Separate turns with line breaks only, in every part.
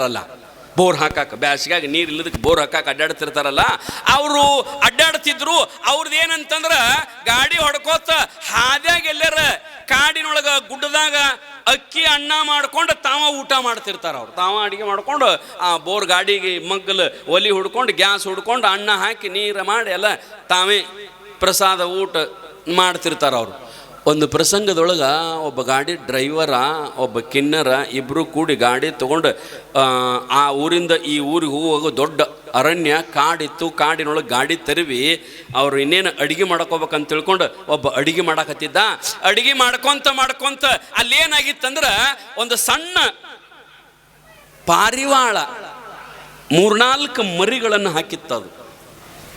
ಅಲ್ಲ, ಬೋರ್ ಹಾಕಾಕ ಬ್ಯಾಸಿಗಾಗಿ ನೀರು ಇಲ್ಲದಕ್ಕೆ ಬೋರ್ ಹಾಕಾಕ ಅಡ್ಡಾಡ್ತಿರ್ತಾರಲ್ಲ, ಅವರು ಅಡ್ಡಾಡ್ತಿದ್ರು. ಅವ್ರದ್ದು ಏನಂತಂದ್ರ ಗಾಡಿ ಹೊಡ್ಕೋತ ಹಾದ್ಯಾಗ ಎಲ್ಲರ ಕಾಡಿನೊಳಗ ಗುಡ್ಡದಾಗ ಅಕ್ಕಿ ಅನ್ನ ಮಾಡ್ಕೊಂಡು ತಾವ ಊಟ ಮಾಡ್ತಿರ್ತಾರ. ಅವ್ರು ತಾವ ಅಡಿಗೆ ಮಾಡ್ಕೊಂಡು ಆ ಬೋರ್ ಗಾಡಿಗೆ ಮಗ್ಗಲು ಒಲಿ ಹುಡ್ಕೊಂಡು ಗ್ಯಾಸ್ ಹುಡ್ಕೊಂಡು ಅನ್ನ ಹಾಕಿ ನೀರು ಮಾಡಿ ಎಲ್ಲ ತಾವೇ ಪ್ರಸಾದ ಊಟ ಮಾಡ್ತಿರ್ತಾರ. ಅವರು ಒಂದು ಪ್ರಸಂಗದೊಳಗೆ ಒಬ್ಬ ಗಾಡಿ ಡ್ರೈವರ ಒಬ್ಬ ಕಿನ್ನರ ಇಬ್ಬರು ಕೂಡಿ ಗಾಡಿ ತೊಗೊಂಡು ಆ ಊರಿಂದ ಈ ಊರಿಗೆ ಹೋಗುವಾಗ ದೊಡ್ಡ ಅರಣ್ಯ ಕಾಡಿತ್ತು. ಕಾಡಿನೊಳಗೆ ಗಾಡಿ ತರುವಿ ಅವರು ಇನ್ನೇನು ಅಡುಗೆ ಮಾಡ್ಕೋಬೇಕಂತ ತಿಳ್ಕೊಂಡು ಒಬ್ಬ ಅಡುಗೆ ಮಾಡಕತ್ತಿದ್ದ. ಅಡುಗೆ ಮಾಡ್ಕೊಂತ ಅಲ್ಲೇನಾಗಿತ್ತಂದ್ರೆ ಒಂದು ಸಣ್ಣ ಪಾರಿವಾಳ 3-4 ಮರಿಗಳನ್ನು ಹಾಕಿತ್ತದು.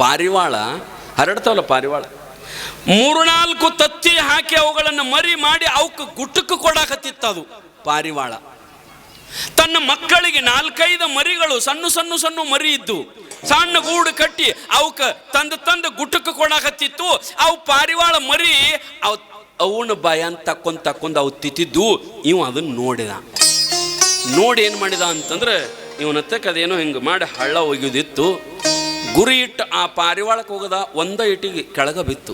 ಪಾರಿವಾಳ ಹರಡ್ತಾವಲ್ಲ, ಪಾರಿವಾಳ 3-4 ತತ್ತಿ ಹಾಕಿ ಅವುಗಳನ್ನು ಮರಿ ಮಾಡಿ ಅವಕ್ಕೆ ಗುಟ್ಟಕ್ಕೆ ಕೊಡಾಕತ್ತಿತ್ತದು. ಪಾರಿವಾಳ ತನ್ನ ಮಕ್ಕಳಿಗೆ 4-5 ಮರಿಗಳು ಸಣ್ಣ ಮರಿ ಇದ್ದು ಸಣ್ಣ ಗೂಡು ಕಟ್ಟಿ ಅವಕ್ಕೆ ತಂದು ಗುಟ್ಟಕ್ಕೆ ಕೊಡಾಕತ್ತಿತ್ತು. ಅವು ಪಾರಿವಾಳ ಮರಿ ಅವನ ಭಯ ಅಂತ ತಕ್ಕೊಂಡ್ ಅವು ತಿತ್ತಿದ್ದು. ಇವು ಅದನ್ನು ನೋಡಿ ಏನು ಮಾಡಿದ ಅಂತಂದ್ರೆ, ಇವನತ್ತಕ್ಕೆ ಅದೇನೋ ಹಿಂಗೆ ಮಾಡಿ ಹಳ್ಳ ಒಗೆದಿತ್ತು. ಗುರಿ ಇಟ್ಟು ಆ ಪಾರಿವಾಳಕ್ಕೆ ಹೋಗದ ಒಂದ ಇಟ್ಟಿಗೆ ಕೆಳಗ ಬಿತ್ತು.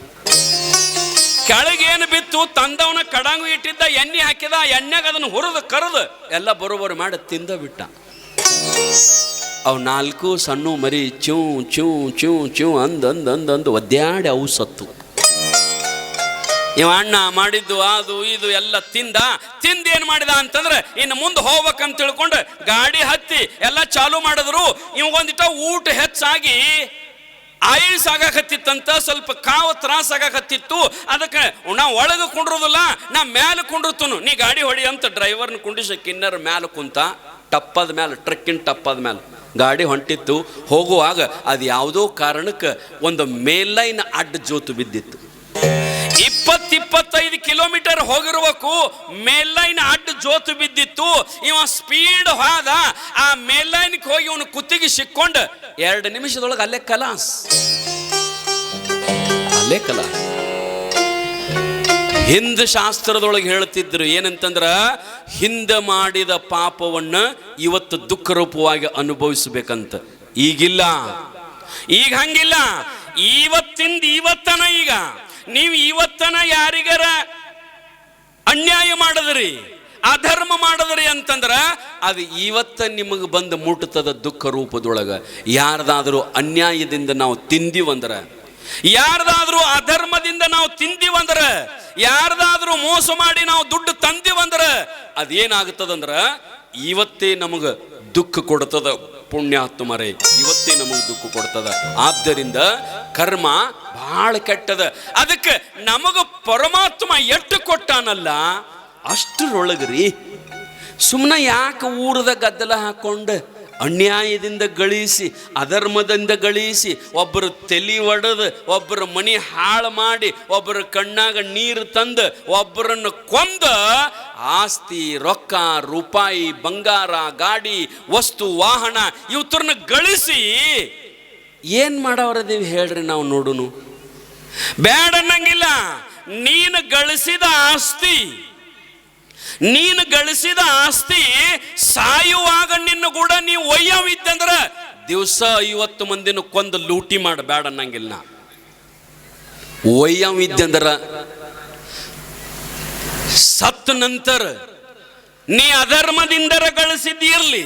ಕೆಳಗೇನು ಬಿತ್ತು, ತಂದವನ ಕಡಂಗು ಇಟ್ಟಿದ್ದ, ಎಣ್ಣೆ ಹಾಕಿದ, ಎಣ್ಣೆಗ ಅದನ್ನು ಹುರಿದು ಕರೆದು ಎಲ್ಲ ಬರೋಬರು ಮಾಡಿ ತಿಂದ ಬಿಟ್ಟ. ಅವು 4 ಸಣ್ಣ ಮರಿ ಚೂ ಚೂ ಚೂ ಚೂ ಅಂದು ಒದ್ಯಾಡಿ ಅವು ಸತ್ತು. ಇವ ಅಣ್ಣ ಮಾಡಿದ್ದು ಅದು ಇದು ಎಲ್ಲ ತಿಂದು ಏನು ಮಾಡಿದ ಅಂತಂದ್ರೆ, ಇನ್ನು ಮುಂದೆ ಹೋಗ್ಬೇಕಂತ ತಿಳ್ಕೊಂಡು ಗಾಡಿ ಹತ್ತಿ ಎಲ್ಲ ಚಾಲು ಮಾಡಿದ್ರು. ಇವಂಗೊಂದಿಟ್ಟ ಊಟ ಹೆಚ್ಚಾಗಿ ಆಯಿಲ್ಸ್ ಆಗಾಕತ್ತಿತ್ತಂತ, ಸ್ವಲ್ಪ ಕಾವು ತ್ರಾಸ ಆಗಾಕತ್ತಿತ್ತು. ಅದಕ್ಕೆ ನಾ ಒಳಗೆ ಕುಂಡ್ರೋದಿಲ್ಲ, ನಾ ಮ್ಯಾಲೆ ಕುಂಡಿರ್ತನು, ನೀ ಗಾಡಿ ಹೊಡಿ ಅಂತ ಡ್ರೈವರ್ನ ಕುಂಡಿಸ ಕಿನ್ನರ್ ಮ್ಯಾಲೆ ಕುಂತ. ಟಪ್ಪದ ಮೇಲೆ, ಟ್ರಕ್ಕಿನ ಟಪ್ಪದ ಮೇಲೆ ಗಾಡಿ ಹೊಂಟಿತ್ತು. ಹೋಗುವಾಗ ಅದು ಯಾವುದೋ ಕಾರಣಕ್ಕೆ ಒಂದು ಮೇಲ್ಲೈನ್ ಅಡ್ಡ ಜೋತು ಬಿದ್ದಿತ್ತು. 20-25 ಕಿಲೋಮೀಟರ್ ಹೋಗಿರ್ಬೇಕು, ಮೇಲ್ಲೈನ್ ಅಡ್ಡ ಜೋತು ಬಿದ್ದಿತ್ತು. ಇವ ಸ್ಪೀಡ್ ಹೋದ, ಆ ಮೇಲ್ಲೈನ್ಗೆ ಹೋಗಿ ಇವನು ಕುತ್ತಿಗೆ ಸಿಕ್ಕೊಂಡು 2 ನಿಮಿಷದೊಳಗೆ ಅಲ್ಲೇ ಕಲಾಸ್. ಹಿಂದ ಶಾಸ್ತ್ರದೊಳಗೆ ಹೇಳ್ತಿದ್ರು ಏನಂತಂದ್ರ, ಹಿಂದೆ ಮಾಡಿದ ಪಾಪವನ್ನು ಇವತ್ತು ದುಃಖ ರೂಪವಾಗಿ ಅನುಭವಿಸಬೇಕಂತ. ಈಗಿಲ್ಲ, ಈಗ ಹಂಗಿಲ್ಲ. ಇವತ್ತನ ಈಗ ನೀವು ಇವತ್ತನ ಯಾರಿಗಾರ ಅನ್ಯಾಯ ಮಾಡಿದ್ರಿ, ಅಧರ್ಮ ಮಾಡಿದ್ರಿ ಅಂತಂದ್ರ ಅದು ಇವತ್ತ ನಿಮಗೆ ಬಂದು ಮುಟ್ಟುತ್ತದೆ ದುಃಖ ರೂಪದೊಳಗ. ಯಾರ್ದಾದ್ರೂ ಅನ್ಯಾಯದಿಂದ ನಾವು ತಿಂದಿವಂದ್ರ, ಯಾರ್ದಾದ್ರೂ ಅಧರ್ಮದಿಂದ ನಾವು ತಿಂದಿವಂದ್ರ, ಯಾರ್ದಾದ್ರೂ ಮೋಸ ಮಾಡಿ ನಾವು ದುಡ್ಡು ತಂದಿವಂದ್ರ ಅದೇನಾಗುತ್ತದಂದ್ರ ಇವತ್ತೇ ನಮಗೆ ದುಃಖ ಕೊಡ್ತದ. ಪುಣ್ಯಾತ್ಮರೇ, ಇವತ್ತೇ ನಮಗೆ ದುಃಖ ಕೊಡ್ತದ. ಆದ್ದರಿಂದ ಕರ್ಮ ಬಹಳ ಕೆಟ್ಟದ. ಅದಕ್ಕೆ ನಮಗ ಪರಮಾತ್ಮ ಎಷ್ಟು ಕೊಟ್ಟಾನಲ್ಲ ಅಷ್ಟರೊಳಗ್ರಿ ಸುಮ್ಮನೆ ಯಾಕೆ ಊರದ ಗದ್ದಲ ಹಾಕೊಂಡು ಅನ್ಯಾಯದಿಂದ ಗಳಿಸಿ, ಅಧರ್ಮದಿಂದ ಗಳಿಸಿ, ಒಬ್ಬರು ತಲೆ ಒಡೆದು, ಒಬ್ಬರ ಮನೆ ಹಾಳು ಮಾಡಿ, ಒಬ್ಬರ ಕಣ್ಣಾಗ ನೀರು ತಂದು, ಒಬ್ಬರನ್ನು ಕೊಂದ ಆಸ್ತಿ, ರೊಕ್ಕ, ರೂಪಾಯಿ, ಬಂಗಾರ, ಗಾಡಿ, ವಸ್ತು, ವಾಹನ ಇವತ್ತರನ್ನ ಗಳಿಸಿ ಏನು ಮಾಡವ್ರದೇವಿ ಹೇಳ್ರಿ ನಾವು ನೋಡುನು. ಬೇಡ ಅನ್ನಂಗಿಲ್ಲ. ನೀನು ಗಳಿಸಿದ ಆಸ್ತಿ ಸಾಯುವಾಗ ನಿನ್ನ ಕೂಡ ನೀವು ಒಯ್ಯವಿದ್ದಂದ್ರ ದಿವಸ 50 ಮಂದಿನ ಕೊಂದು ಲೂಟಿ ಮಾಡಿ ಬೇಡ ಅನ್ನಂಗಿಲ್ಲ. ಒಯ್ಯವಿದ್ದಂದ್ರ ಸತ್ತ ನಂತರ ನೀ ಅಧರ್ಮದಿಂದರ ಗಳಿಸಿದ್ದಿರ್ಲಿ,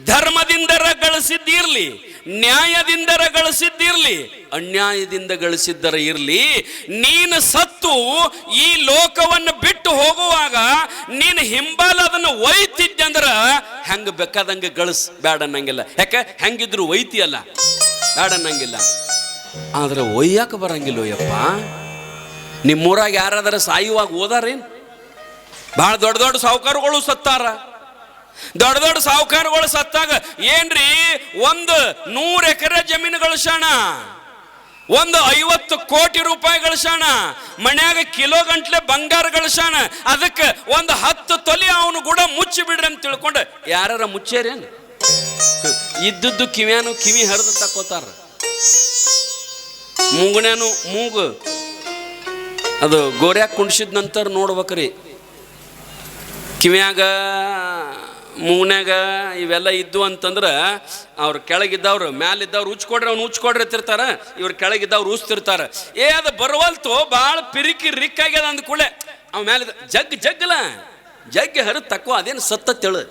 ಧರ್ಮದಿಂದರ ಗಳಿಸಿದ್ದಿರ್ಲಿ, ನ್ಯಾಯದಿಂದರ ಗಳಿಸಿದ್ದಿರ್ಲಿ, ಅನ್ಯಾಯದಿಂದ ಗಳಿಸಿದ್ದರ ಇರ್ಲಿ, ನೀನು ಸತ್ತು ಈ ಲೋಕವನ್ನು ಬಿಟ್ಟು ಹೋಗುವಾಗ ನೀನು ಹಿಂಬಾಲ ಅದನ್ನು ಒಯ್ತಿದ್ದಂದ್ರ ಹೆಂಗ ಬೇಕಾದಂಗೆ ಗಳಿಸ್ ಬೇಡ ಅನ್ನಂಗಿಲ್ಲ. ಯಾಕೆ ಹೆಂಗಿದ್ರು ಒಯ್ತಿಯಲ್ಲ, ಬೇಡ ಅನ್ನಂಗಿಲ್ಲ. ಆದ್ರೆ ಒಯ್ಯಾಕ ಬರಂಗಿಲ್ಲ. ಯಪ್ಪ, ನಿಮ್ಮೂರಾಗ ಯಾರಾದ್ರ ಸಾಯುವಾಗ ಓದಾರೇನು? ಭಾಳ ದೊಡ್ಡ ಸಾಹುಕಾರಗಳು ಸತ್ತಾರ. ದೊಡ್ಡ ಸಾಹುಕಾರಗಳು ಸತ್ತಾಗ ಏನ್ರಿ, 100 ಎಕರೆ ಜಮೀನು ಗಳಿಸೋಣ, 50 ಕೋಟಿ ರೂಪಾಯಿ ಗಳಿಸೋಣ, ಮನ್ಯಾಗ ಕಿಲೋ ಗಂಟ್ಲೆ ಬಂಗಾರ ಗಳಿಸೋಣ, ಅದಕ್ಕೆ 10 ತೊಲಿ ಅವನು ಕೂಡ ಮುಚ್ಚಿ ಬಿಡ್ರಿ ಅಂತ ತಿಳ್ಕೊಂಡು ಯಾರ ಮುಚ್ಚೇರೇನು? ಇದ್ದದ್ದು ಕಿವಿ ಹರಿದು ತಕ್ಕೋತಾರ. ಮೂಗನೇನು ಮೂಗು ಅದು ಗೋರ್ಯಾಗ ಕುಣಿಸಿದ ನಂತರ ನೋಡ್ಬೇಕ್ರಿ, ಕಿವ್ಯಾಗ ಮೂನ್ಯಾಗ ಇವೆಲ್ಲ ಇದ್ದು ಅಂತಂದ್ರೆ ಅವ್ರು ಕೆಳಗಿದ್ದವ್ರು ಮ್ಯಾಲಿದ್ದವ್ರು ಉಚ್ಕೊಡ್ರಿ ಅವ್ನು ಉಚ್ಕೊಡ್ರಿ ಅಂತಿರ್ತಾರೆ, ಇವ್ರು ಕೆಳಗಿದ್ದವ್ರು ಉಚ್ತಿರ್ತಾರೆ. ಅದು ಬರವಲ್ತು, ಭಾಳ ಪಿರಿಕಿ ರಿಕ್ಕಾಗ್ಯದ ಅಂದ ಕೂಡಲೇ ಅವ್ ಮ್ಯಾಲಿದ್ದ ಜಗ್ಗಲ್ಲ ಜಗ್ಗಿ ಹರಿದು ತಕ್ಕೋ ಅದೇನು ಸತ್ತ ತೆಳು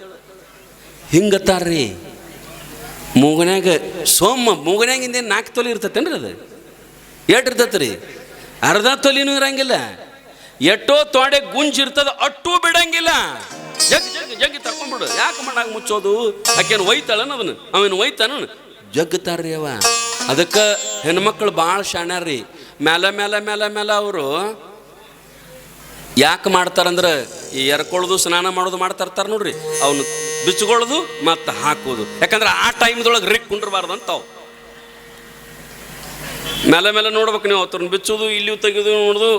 ಹಿಂಗತ್ತಾರ್ರಿ. ಮೂಗನ್ಯಾಗ ಮೂಗನ್ಯಾಗಿಂದೇನು 4 ತೊಲಿ ಇರ್ತೈತೇನ್ರಿ? ಅದು ಎಷ್ಟು ಇರ್ತೈತೆ ರೀ? ಅರ್ಧ ತೊಲಿನೂ ಇರಂಗಿಲ್ಲ. ಎಷ್ಟೋ ತೊಡೆ ಗುಂಜಿರ್ತದ ಅಟ್ಟೂ ಬಿಡಂಗಿಲ್ಲ. ಜಗ್ಗಿ ತಕೊಂಡ್ಬಿಡು. ಯಾಕೆ ಮಾಡಾಗ ಮುಚ್ಚೋದು? ಆಕೇನು ಒಯ್ತಾಳನ ಅದನ್ನು? ಅವನು ಒಯ್ತಾನ ಜಗ್ತಾರ್ರಿ ಅವ. ಅದಕ್ಕೆ ಹೆಣ್ಮಕ್ಳು ಭಾಳ ಶಾಣ್ಯಾರ್ರಿ. ಮೇಲೆ ಅವರು ಯಾಕೆ ಮಾಡ್ತಾರಂದ್ರೆ ಈ ಎರ್ಕೊಳ್ಳೋದು ಸ್ನಾನ ಮಾಡೋದು ಮಾಡ್ತಾರ್ತಾರೆ ನೋಡ್ರಿ, ಅವನು ಬಿಚ್ಕೊಳ್ಳೋದು ಮತ್ತು ಹಾಕೋದು. ಯಾಕಂದ್ರೆ ಆ ಟೈಮ್ದೊಳಗೆ ರಿಕ್ ಕುಂಡ್ರಬಾರ್ದಂತಾವು. ಮೇಲೆ ನೋಡ್ಬೇಕು ನೀವು, ಅವ್ರನ್ನ ಬಿಚ್ಚೋದು ಇಲ್ಲಿ ತೆಗೆದು ನೋಡೋದು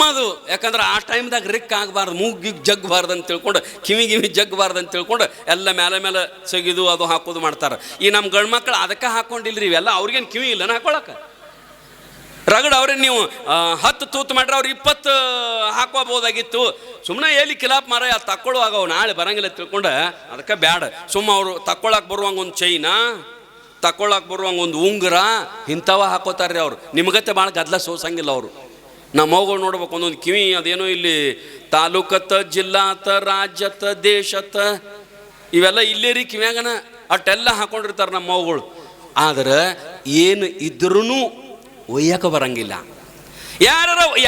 ಅದು. ಯಾಕಂದ್ರೆ ಆ ಟೈಮ್ದಾಗ ರಿಕ್ ಆಗಬಾರ್ದು, ಮೂಗಿಗೆ ಜಗ್ಬಾರ್ದು ಅಂತ ತಿಳ್ಕೊಂಡು, ಕಿವಿ ಜಗ್ಬಾರ್ದು ಅಂತ ತಿಳ್ಕೊಂಡು ಎಲ್ಲ ಮೇಲೆ ಸಗಿದು ಅದು ಹಾಕೋದು ಮಾಡ್ತಾರೆ. ಈ ನಮ್ಮ ಗಂಡು ಮಕ್ಕಳು ಅದಕ್ಕೆ ಹಾಕೊಂಡಿಲ್ರಿ ಇವೆಲ್ಲ. ಅವ್ರಿಗೇನು ಕಿವಿ ಇಲ್ಲ ಹಾಕೊಳಕ್ಕೆ. ರಗಡ್ ಅವ್ರೇನು ನೀವು 10 ತೂತು ಮಾಡ್ರೆ ಅವ್ರು 20 ಹಾಕೋಬೋದಾಗಿತ್ತು. ಸುಮ್ಮನೆ ಎಲ್ಲಿ ಕಿಲಾಪ್ ಮಾರ ತಕ್ಕೊಳ್ಳುವಾಗ ಅವು ನಾಳೆ ಬರಂಗಿಲ್ಲ ತಿಳ್ಕೊಂಡು ಅದಕ್ಕೆ ಬ್ಯಾಡ. ಅವರು ತಕ್ಕೊಳಕ್ಕೆ ಬರುವಂಗೆ ಒಂದು ಚೈನಾ, ತಕ್ಕೊಳಕ್ಕೆ ಬರುವಂಗೆ ಒಂದು ಉಂಗುರ, ಇಂಥವ ಹಾಕೋತಾರ್ರಿ ಅವ್ರು. ನಿಮಗತ್ತೆ ಭಾಳ ಗದ್ದಲ ಸೋಸಂಗಿಲ್ಲ ಅವರು. ನಮ್ಮ ಮಗಳು ನೋಡ್ಬೇಕು, ಒಂದೊಂದು ಕಿವಿ ಅದೇನೋ ಇಲ್ಲಿ ತಾಲೂಕತ್ತ, ಜಿಲ್ಲಾತ, ರಾಜ್ಯತ, ದೇಶತ ಇವೆಲ್ಲ ಇಲ್ಲೇ ರೀ ಕಿವ್ಯಾಗನ ಅಟ್ಟೆಲ್ಲ ಹಾಕೊಂಡಿರ್ತಾರೆ ನಮ್ಮ ಮಗಳು. ಆದ್ರೆ ಏನು ಇದ್ರೂ ಒಯ್ಯಕ್ಕೆ ಬರಂಗಿಲ್ಲ.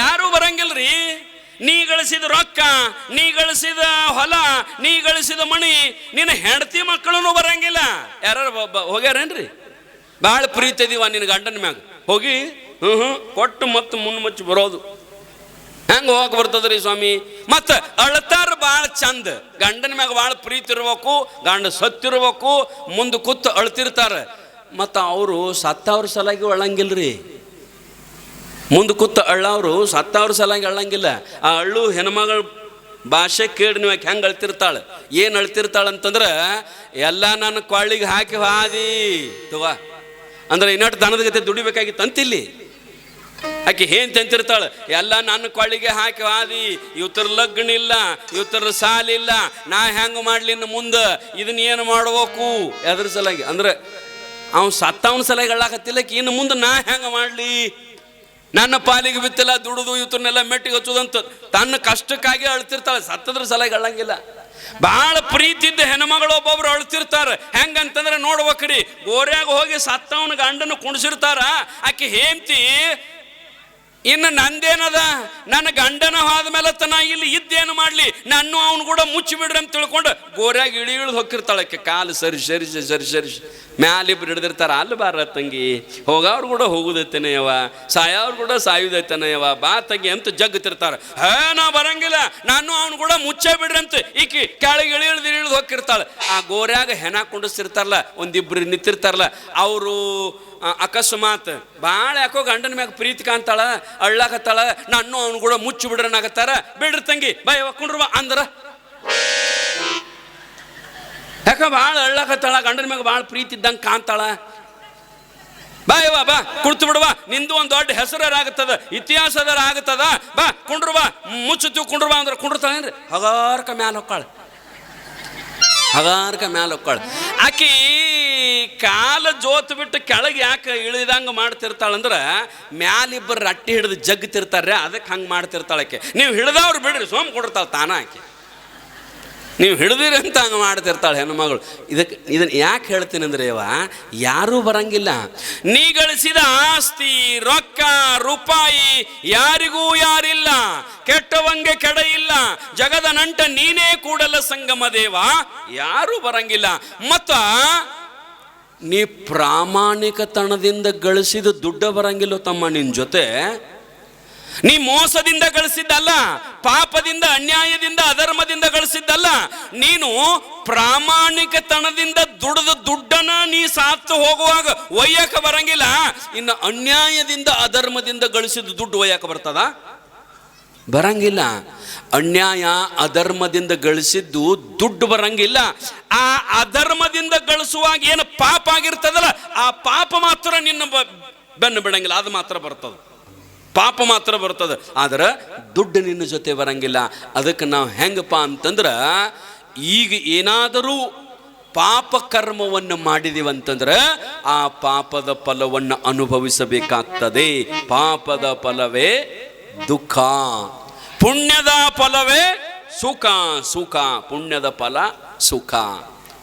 ಯಾರು ಬರಂಗಿಲ್ರಿ. ನೀ ಗಳಿಸಿದ ರೊಕ್ಕ, ನೀ ಗಳಿಸಿದ ಹೊಲ, ನೀ ಗಳಿಸಿದ ಮಣಿ, ನಿನ್ನ ಹೆಂಡತಿ ಮಕ್ಕಳು ಬರಂಗಿಲ್ಲ. ಯಾರು ಹೋಗ್ಯಾರೇನ್ರಿ? ಭಾಳ ಪ್ರೀತಿ ಇದೀವ ನಿನ್ನ ಗಂಡನ ಮ್ಯಾಗ ಹೋಗಿ ಕೊಟ್ಟು ಮತ್ತು ಮುಚ್ಚಿ ಬರೋದು ಹೆಂಗೆ ಹೋಗಿ ಬರ್ತದ್ರಿ ಸ್ವಾಮಿ? ಮತ್ತು ಅಳ್ತಾರ ಭಾಳ ಚಂದ. ಗಂಡನ ಮ್ಯಾಗ ಭಾಳ ಪ್ರೀತಿ ಇರ್ಬೇಕು, ಗಂಡ ಸತ್ತಿರ್ಬೇಕು, ಮುಂದೆ ಕೂತು ಅಳ್ತಿರ್ತಾರೆ. ಮತ್ತು ಅವರು ಸತ್ತವ್ರ ಸಲಾಗಿ ಅಳ್ಳಂಗಿಲ್ರಿ. ಮುಂದೆ ಕೂತು ಅಳ್ಳವ್ರು ಸತ್ತವ್ರ ಸಲಾಗಿ ಅಳ್ಳಂಗಿಲ್ಲ. ಆ ಅಳ್ಳು ಹೆಣ್ಮಗಳ ಭಾಷೆ ಕೇಳಿ ನೀವು ಹೆಂಗೆ ಅಳ್ತಿರ್ತಾಳೆ, ಏನು ಅಳ್ತಿರ್ತಾಳೆ ಅಂತಂದ್ರೆ, ಎಲ್ಲ ನನ್ನ ಕೊಳ್ಳಿಗೆ ಹಾಕಿ ಹಾದಿ ತವ ಅಂದ್ರೆ ಇನ್ನಟ್ಟು ದನದ ಗತೆ ದುಡಿಬೇಕಾಗಿತ್ತು ಅಂತಿಲ್ಲಿ. ಆಕೆ ಏನ್ ತಂತಿರ್ತಾಳೆ, ಎಲ್ಲ ನನ್ನ ಕೊಳ್ಳಿಗೆ ಹಾಕಿ ಹಾದಿ, ಇವತ್ತರ ಲಗ್ನ ಇಲ್ಲ, ಇವತ್ತರ ಸಾಲಿಲ್ಲ, ನಾ ಹೆಂಗೆ ಮಾಡ್ಲಿ ಇನ್ನು ಮುಂದೆ, ಇದನ್ನ ಏನು ಮಾಡ್ಬೇಕು? ಎದ್ರ ಸಲಾಗಿ ಅಂದ್ರೆ ಅವ್ನು ಸತ್ತವನ ಸಲಾಗಿ ಅಳ್ಳಾಕತ್ತಿಲ್ಲ. ಇನ್ನು ಮುಂದೆ ನಾ ಹೆಂಗೆ ಮಾಡಲಿ, ನನ್ನ ಪಾಲಿಗೆ ಬಿತ್ತಿಲ್ಲ ದುಡಿದು ಇವತ್ತನ್ನೆಲ್ಲ ಮೆಟ್ಟಿಗೆ ಹಚ್ಚೋದಂತ ತನ್ನ ಕಷ್ಟಕ್ಕಾಗಿ ಅಳ್ತಿರ್ತಾಳೆ. ಸತ್ತದ್ರ ಸಲಾಗಿ ಅಳ್ಳಂಗಿಲ್ಲ. ಭಾಳ ಪ್ರೀತಿ ಇದ್ದ ಹೆಣ್ಮಗಳು ಒಬ್ಬೊಬ್ರು ಅಳ್ತಿರ್ತಾರೆ. ಹೆಂಗಂತಂದ್ರೆ ನೋಡ್ಬೇಕ್ರಿ, ಗೋರ್ಯಾಗ ಹೋಗಿ ಸತ್ತವನ ಗಂಡನ ಕುಣಿಸಿರ್ತಾರ. ಆಕೆ ಹೇಂತಿ ಇನ್ನು ನಂದೇನದ, ನನ್ನ ಗಂಡನ ಹೋದ್ಮೇಲೆ ತನ ಇಲ್ಲಿ ಇದ್ದೇನು ಮಾಡ್ಲಿ, ನಾನು ಅವನು ಕೂಡ ಮುಚ್ಚಿ ಬಿಡ್ರಿ ಅಂತ ತಿಳ್ಕೊಂಡು ಗೋರ್ಯಾಗ ಇಳಿದು ಹೋಗಿರ್ತಾಳೆ. ಆಕೆ ಕಾಲು ಸರಿಸಿ ಮ್ಯಾಲಿಬ್ರು ಹಿಡ್ದಿರ್ತಾರ. ಅಲ್ಲಿ ಬಾರ ತಂಗಿ, ಹೋಗವ್ರು ಕೂಡ ಹೋಗುದೈತೇನೆ ಯವ, ಸಾಯವ್ರು ಕೂಡ ಸಾಯುದೈತೇನೆ ಯವ, ಬಾ ತಂಗಿ ಅಂತ ಜಗ್ತಿರ್ತಾರ. ನಾ ಬರಂಗಿಲ್ಲ, ನಾನು ಅವನು ಕೂಡ ಮುಚ್ಚೇ ಬಿಡ್ರಿ ಅಂತ ಈಕಿ ಕೆಳಗೆ ಇಳಿದು ಹೋಗಿರ್ತಾಳೆ. ಆ ಗೋರ್ಯಾಗ ಹೆಣ ಕುಂಡಿಸ್ತಿರ್ತಾರಲ್ಲ, ಒಂದಿಬ್ರು ನಿಂತಿರ್ತಾರಲ್ಲ, ಅವರು ಅಕಸ್ಮಾತ್ ಭಾಳ ಯಾಕೋ ಗಂಡನ ಮ್ಯಾಗ ಪ್ರೀತಿ ಕಾಣ್ತಾಳ, ಅಳ್ಳಾಕತ್ತಾಳ, ನಾನು ಅವನು ಕೂಡ ಮುಚ್ಚಿ ಬಿಡ್ರನಾಗತ್ತಾರ. ಬಿಡ್ರಿ ತಂಗಿ ಬಾ ಕುಂಡ್ರ ಅಂದ್ರ, ಯಾಕ ಭಾಳ ಅಳ್ಳಾಕತ್ತಾಳ, ಗಂಡನ ಮ್ಯಾಗ ಭಾಳ ಪ್ರೀತಿ ಇದ್ದಂಗೆ ಕಾಣ್ತಾಳ, ಬಾ ಯವ್ವ ಬಾ ಕುಡ್ತು ಬಿಡುವ, ನಿಂದು ಒಂದು ದೊಡ್ಡ ಹೆಸರಾಗತ್ತದ, ಇತಿಹಾಸದಾರ ಆಗತ್ತದ, ಬಾ ಕುಂಡ್ರು ಬಾ, ಮುಚ್ಚುತ್ತೀವಿ ಕುಂಡ್ರು ಬಾ ಅಂದ್ರೆ ಕುಂಡ್ರತಾಳೇನ್ರಿ? ಹಗಾರ್ಕ ಮ್ಯಾಲ ಹೊಕ್ಕಾಳ, ಆಕಿ ಕಾಲ ಜೋತ್ ಬಿಟ್ಟು ಕೆಳಗೆ ಯಾಕೆ ಇಳಿದಂಗೆ ಮಾಡ್ತಿರ್ತಾಳಂದ್ರೆ, ಮ್ಯಾಲಿಬ್ಬರು ರಟ್ಟಿ ಹಿಡಿದು ಜಗ್ತಿರ್ತಾರೆ, ಅದಕ್ಕೆ ಹಂಗೆ ಮಾಡ್ತಿರ್ತಾಳೆ ಆಕೆ. ನೀವು ಹಿಡ್ದವ್ರು ಬಿಡ್ರಿ ಸೋಮ್ ಕೊಡಿರ್ತಾಳೆ ತಾನ ಆಕೆ, ನೀವು ಹಿಡಿದಿರಿ ಅಂತ ಹಂಗೆ ಮಾಡ್ತಿರ್ತಾಳೆ ಹೆಣ್ಮಗಳು. ಇದನ್ನು ಯಾಕೆ ಹೇಳ್ತೀನಿ ಅಂದ್ರೆ ಯವ, ಯಾರೂ ಬರಂಗಿಲ್ಲ. ನೀ ಗಳಿಸಿದ ಆಸ್ತಿ, ರೊಕ್ಕ, ರೂಪಾಯಿ ಯಾರಿಗೂ ಯಾರಿಲ್ಲ, ಕೆಟ್ಟವಂಗೆ ಕೆಡ ಇಲ್ಲ, ಜಗದ ನಂಟ ನೀನೇ ಕೂಡಲ ಸಂಗಮ ದೇವ, ಯಾರೂ ಬರಂಗಿಲ್ಲ. ಮತ್ತ ನೀ ಪ್ರಾಮಾಣಿಕತನದಿಂದ ಗಳಿಸಿದ ದುಡ್ಡ ಬರಂಗಿಲ್ಲ ತಮ್ಮ ನಿನ್ನ ಜೊತೆ. ನೀ ಮೋಸದಿಂದ ಗಳಿಸಿದ್ದಲ್ಲ, ಪಾಪದಿಂದ, ಅನ್ಯಾಯದಿಂದ, ಅಧರ್ಮದಿಂದ ಗಳಿಸಿದ್ದಲ್ಲ. ನೀನು ಪ್ರಾಮಾಣಿಕತನದಿಂದ ದುಡಿದ ದುಡ್ಡನ್ನ ನೀ ಸಾತ್ತು ಹೋಗುವಾಗ ಒಯ್ಯಕ ಬರಂಗಿಲ್ಲ. ಇನ್ನು ಅನ್ಯಾಯದಿಂದ, ಅಧರ್ಮದಿಂದ ಗಳಿಸಿದ ದುಡ್ಡು ಒಯ್ಯಕ ಬರ್ತದ? ಬರಂಗಿಲ್ಲ. ಅನ್ಯಾಯ ಅಧರ್ಮದಿಂದ ಗಳಿಸಿದ್ದು ದುಡ್ಡು ಬರಂಗಿಲ್ಲ. ಆ ಅಧರ್ಮದಿಂದ ಗಳಿಸುವಾಗ ಏನು ಪಾಪ ಆಗಿರ್ತದಲ್ಲ, ಆ ಪಾಪ ಮಾತ್ರ ನಿನ್ನ ಬೆನ್ನು ಬಿಡಂಗಿಲ್ಲ, ಅದು ಮಾತ್ರ ಬರ್ತದ, ಪಾಪ ಮಾತ್ರ ಬರ್ತದೆ. ಆದ್ರೆ ದುಡ್ಡು ನಿನ್ನ ಜೊತೆ ಬರಂಗಿಲ್ಲ. ಅದಕ್ಕೆ ನಾವು ಹೆಂಗಪ್ಪ ಅಂತಂದ್ರೆ, ಈಗ ಏನಾದರೂ ಪಾಪ ಕರ್ಮವನ್ನು ಮಾಡಿದೀವಂತಂದ್ರೆ ಆ ಪಾಪದ ಫಲವನ್ನು ಅನುಭವಿಸಬೇಕಾಗ್ತದೆ. ಪಾಪದ ಫಲವೇ ದುಃಖ, ಪುಣ್ಯದ ಫಲವೇ ಸುಖ. ಸುಖ, ಪುಣ್ಯದ ಫಲ ಸುಖ.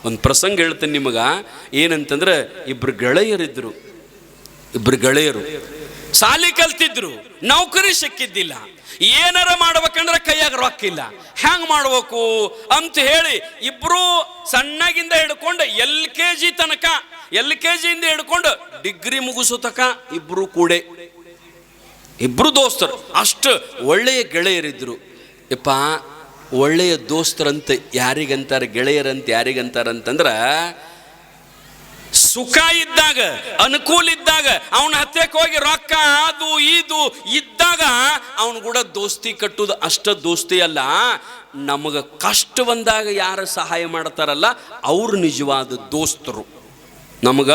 ಒಂದು ಪ್ರಸಂಗ ಹೇಳ್ತೇನೆ ನಿಮಗ. ಏನಂತಂದ್ರೆ ಇಬ್ರು ಗೆಳೆಯರು ಸಾಲಿ ಕಲ್ತಿದ್ರು, ನೌಕರಿ ಸಿಕ್ಕಿದ್ದಿಲ್ಲ. ಏನಾರ ಮಾಡ್ಬೇಕಂದ್ರೆ ಕೈಯಾಗ ರೊಕ್ಕಿಲ್ಲ, ಹ್ಯಾಂಗ್ ಮಾಡ್ಬೇಕು ಅಂತ ಹೇಳಿ ಇಬ್ರು ಸಣ್ಣಗಿಂದ ಹಿಡ್ಕೊಂಡು LKG ಇಂದ ಹಿಡ್ಕೊಂಡು ಡಿಗ್ರಿ ಮುಗಿಸೋ ತಕ ಇಬ್ರು ದೋಸ್ತರು. ಅಷ್ಟು ಒಳ್ಳೆಯ ಗೆಳೆಯರಿದ್ರು. ಯಪ್ಪ, ಒಳ್ಳೆಯ ದೋಸ್ತರಂತ ಯಾರಿಗಂತಾರೆ, ಗೆಳೆಯರಂತ ಯಾರಿಗಂತಾರಂತಂದ್ರ, ಸುಖ ಇದ್ದಾಗ, ಅನುಕೂಲ ಇದ್ದಾಗ, ಅವನ ಹತ್ಯಕ್ಕೆ ಹೋಗಿ ರೊಕ್ಕ ಅದು ಇದು ಇದ್ದಾಗ ಅವನು ಕೂಡ ದೋಸ್ತಿ ಕಟ್ಟುದು ಅಷ್ಟ ದೋಸ್ತಿ ಅಲ್ಲ. ನಮಗ ಕಷ್ಟ ಬಂದಾಗ ಯಾರು ಸಹಾಯ ಮಾಡ್ತಾರಲ್ಲ ಅವ್ರು ನಿಜವಾದ ದೋಸ್ತರು. ನಮಗ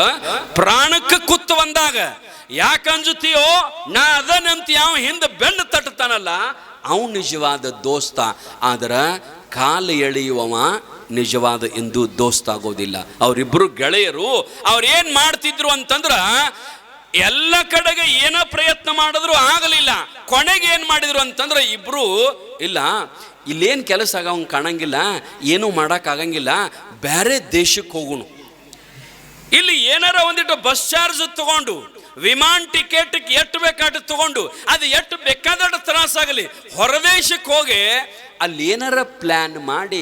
ಪ್ರಾಣಕ್ಕೆ ಕುತ್ತು ಬಂದಾಗ ಯಾಕೆ ಅಂಜುತ್ತೀಯೋ, ನಾ ಅದನ್ನಂತ ಯಾವ ಹಿಂದೆ ಬೆನ್ನು ತಟ್ಟತಾನಲ್ಲ ಅವನು ನಿಜವಾದ ದೋಸ್ತ. ಆದ್ರ ಕಾಲು ಎಳೆಯುವವ ನಿಜವಾದ ಎಂದು ದೋಸ್ತ ಆಗೋದಿಲ್ಲ. ಅವರಿಬ್ರು ಗೆಳೆಯರು. ಅವ್ರೇನ್ ಮಾಡ್ತಿದ್ರು ಅಂತಂದ್ರ, ಎಲ್ಲ ಕಡೆಗೆ ಏನೋ ಪ್ರಯತ್ನ ಮಾಡಿದ್ರು ಆಗಲಿಲ್ಲ. ಕೊನೆಗೆ ಏನ್ ಮಾಡಿದ್ರು ಅಂತಂದ್ರೆ, ಇಬ್ರು ಇಲ್ಲ ಇಲ್ಲೇನು ಕೆಲಸ ಆಗವಂಗೆ ಕಾಣಂಗಿಲ್ಲ, ಏನೂ ಮಾಡೋಕ್ಕಾಗಂಗಿಲ್ಲ, ಬೇರೆ ದೇಶಕ್ಕೆ ಹೋಗೋಣ. ಇಲ್ಲಿ ಏನಾರ ಒಂದಿಟ್ಟು ಬಸ್ ಚಾರ್ಜ್ ತಗೊಂಡು, ವಿಮಾನ ಟಿಕೆಟ್ ಎಷ್ಟು ಬೇಕಾದ ತಗೊಂಡು, ಅದು ಎಷ್ಟು ಬೇಕಾದಷ್ಟು ತ್ರಾಸಾಗಲಿ, ಹೊರದೇಶಕ್ಕೆ ಹೋಗಿ ಅಲ್ಲಿ ಏನಾರ ಪ್ಲ್ಯಾನ್ ಮಾಡಿ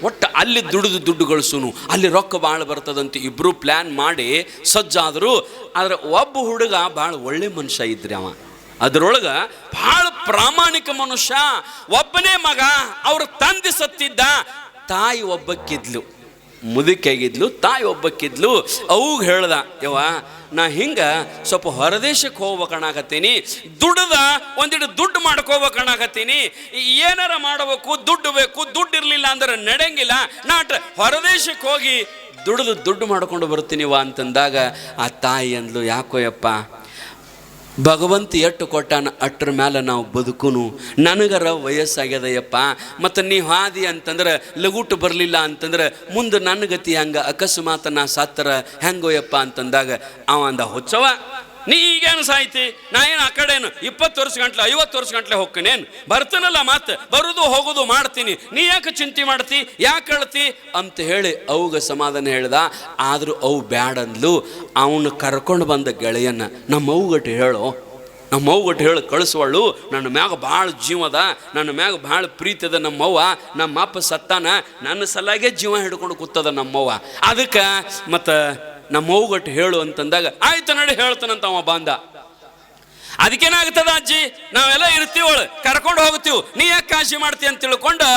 ಒಟ್ಟು ಅಲ್ಲಿ ದುಡ್ಡು ಗಳಿಸೋನು, ಅಲ್ಲಿ ರೊಕ್ಕ ಭಾಳ ಬರ್ತದಂತ ಇಬ್ಬರು ಪ್ಲ್ಯಾನ್ ಮಾಡಿ ಸಜ್ಜಾದರು. ಆದ್ರೆ ಒಬ್ಬ ಹುಡುಗ ಭಾಳ ಒಳ್ಳೆ ಮನುಷ್ಯ ಇದ್ರಿ. ಅವ ಅದರೊಳಗೆ ಭಾಳ ಪ್ರಾಮಾಣಿಕ ಮನುಷ್ಯ, ಒಬ್ಬನೇ ಮಗ. ಅವ್ರ ತಂದೆ ಸತ್ತಿದ್ದ, ತಾಯಿ ಒಬ್ಬಕ್ಕಿದ್ಲು, ಮುದುಕಿಯಾಗಿದ್ಲು, ತಾಯಿ ಒಬ್ಬಕ್ಕಿದ್ಲು. ಅವಾಗ ಹೇಳ್ದ, ಯವ್ವ ನಾ ಹಿಂಗ ಸ್ವಲ್ಪ ಹೊರದೇಶಕ್ಕೆ ಹೋಗ್ಬೇಕಣಾಕತ್ತೀನಿ, ಒಂದಿಟ್ಟು ದುಡ್ಡು ಮಾಡ್ಕೋಬೇಕಣಾಕತ್ತೀನಿ, ಏನಾರ ಮಾಡಬೇಕು, ದುಡ್ಡು ಬೇಕು, ದುಡ್ಡು ಇರಲಿಲ್ಲ ಅಂದ್ರೆ ನಡೆಯಂಗಿಲ್ಲ, ನಾ ಹೊರದೇಶಕ್ಕೆ ಹೋಗಿ ದುಡ್ಡು ಮಾಡ್ಕೊಂಡು ಬರ್ತೀನಿವ ಅಂತಂದಾಗ ಆ ತಾಯಿ ಅಂದ್ಲು, ಯಾಕೋ ಯಪ್ಪ, ಭಗವಂತ ಎಷ್ಟು ಕೊಟ್ಟಾನ ಅಟ್ರ ಮೇಲೆ ನಾವು ಬದುಕುನು, ನನಗರ ವಯಸ್ಸಾಗ್ಯದಯ್ಯಪ್ಪ, ಮತ್ತು ನೀ ಹಾದಿ ಅಂತಂದ್ರೆ ಲಗುಟು ಬರಲಿಲ್ಲ ಅಂತಂದ್ರೆ ಮುಂದೆ ನನ್ನ ಗತಿ ಹಂಗೆ, ಅಕಸ್ಮಾತ್ ನಾ ಸತ್ತರ ಹೆಂಗೋಯಪ್ಪ ಅಂತಂದಾಗ ಅವ ಅಂದ, ಹುಚ್ಚವ ನೀ ಈಗೇನು ಸಾಯ್ತಿ, ನಾ ಏನು ಆ ಕಡೆನು 20 ವರ್ಷ ಗಂಟ್ಲೆ 50 ವರ್ಷ ಗಂಟ್ಲೆ ಹೋಗ್ಕನೇನು, ಬರ್ತಾನಲ್ಲ ಮತ್ತೆ ಬರುದು ಹೋಗೋದು ಮಾಡ್ತೀನಿ, ನೀ ಯಾಕೆ ಚಿಂತೆ ಮಾಡ್ತಿ, ಯಾಕೆ ಹೇಳ್ತಿ ಅಂತ ಹೇಳಿ ಅವಾಗ ಸಮಾಧಾನ ಹೇಳ್ದ. ಆದರೂ ಅವು ಬ್ಯಾಡಂದ್ಲು. ಅವನು ಕರ್ಕೊಂಡು ಬಂದ ಗೆಳೆಯನ್ನ ನಮ್ಮ ಅವ್ಗಟ್ಟು ಹೇಳು ಕಳಿಸುವಳು, ನನ್ನ ಮ್ಯಾಗ ಭಾಳ ಜೀವದ, ನನ್ನ ಮ್ಯಾಗ ಭಾಳ ಪ್ರೀತಿ ಅದ ನಮ್ಮವ್ವ, ನಮ್ಮ ಅಪ್ಪ ಸತ್ತಾನ, ನನ್ನ ಸಲಾಗೆ ಜೀವ ಹಿಡ್ಕೊಂಡು ಕೂತದ ನಮ್ಮವ್ವ, ಅದಕ್ಕೆ ಮತ್ತು ನಮ್ಮವ್ಗಟ್ಟು ಹೇಳು ಅಂತಂದಾಗ ಆಯ್ತು ನಡಿ ಹೇಳ್ತಾನಂತ ಅವ ಬಂದ. ಅದಕ್ಕೇನಾಗ್ತದ ಅಜ್ಜಿ, ನಾವೆಲ್ಲ ಇರ್ತೀವಳು, ಕರ್ಕೊಂಡು ಹೋಗ್ತೀವಿ, ನೀ ಯಾಕೆ ಕಾಶಿ ಮಾಡ್ತೀವಿ ಅಂತ ತಿಳ್ಕೊಂಡು